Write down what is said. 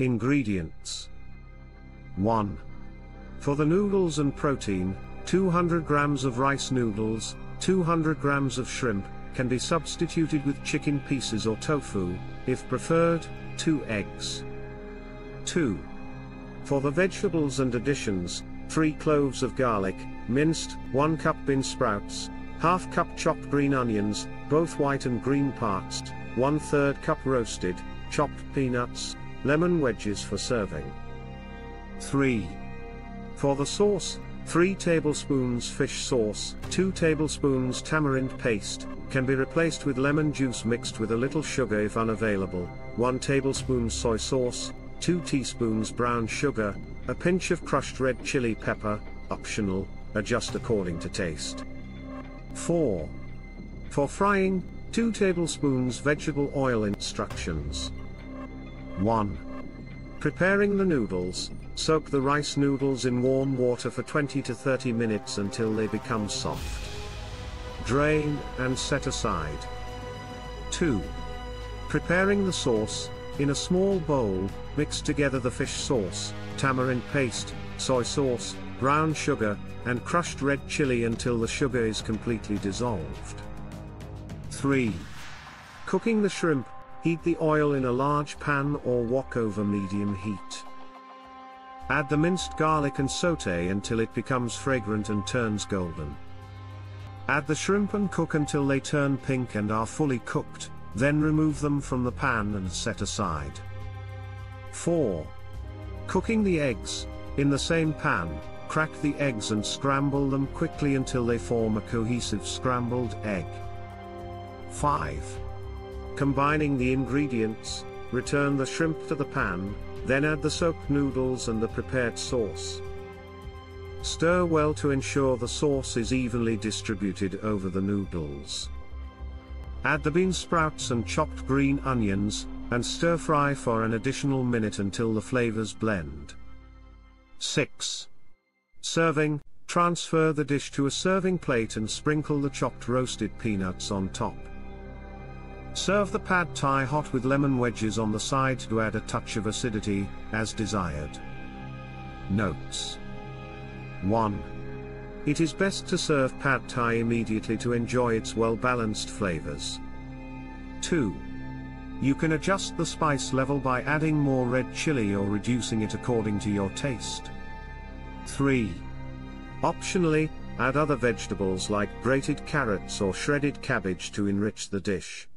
Ingredients. 1. For the noodles and protein, 200 grams of rice noodles, 200 grams of shrimp, can be substituted with chicken pieces or tofu, if preferred, 2 eggs. 2. For the vegetables and additions, 3 cloves of garlic, minced, 1 cup bean sprouts, ½ cup chopped green onions, both white and green parts, 1/3 cup roasted, chopped peanuts, lemon wedges for serving. 3. For the sauce, 3 tablespoons fish sauce, 2 tablespoons tamarind paste, can be replaced with lemon juice mixed with a little sugar if unavailable, 1 tablespoon soy sauce, 2 teaspoons brown sugar, a pinch of crushed red chili pepper, optional, adjust according to taste. 4. For frying, 2 tablespoons vegetable oil. Instructions. 1. Preparing the noodles, soak the rice noodles in warm water for 20 to 30 minutes until they become soft. Drain and set aside. 2. Preparing the sauce, in a small bowl, mix together the fish sauce, tamarind paste, soy sauce, brown sugar, and crushed red chili until the sugar is completely dissolved. 3. Cooking the shrimp, heat the oil in a large pan or wok over medium heat. Add the minced garlic and sauté until it becomes fragrant and turns golden. Add the shrimp and cook until they turn pink and are fully cooked, then remove them from the pan and set aside. 4. Cooking the eggs, in the same pan, crack the eggs and scramble them quickly until they form a cohesive scrambled egg. 5. Combining the ingredients, return the shrimp to the pan, then add the soaked noodles and the prepared sauce. Stir well to ensure the sauce is evenly distributed over the noodles. Add the bean sprouts and chopped green onions, and stir fry for an additional minute until the flavors blend. 6. Serving, transfer the dish to a serving plate and sprinkle the chopped roasted peanuts on top. Serve the pad thai hot with lemon wedges on the side to add a touch of acidity, as desired. Notes. 1. It is best to serve pad thai immediately to enjoy its well-balanced flavors. 2. You can adjust the spice level by adding more red chili or reducing it according to your taste. 3. Optionally, add other vegetables like grated carrots or shredded cabbage to enrich the dish.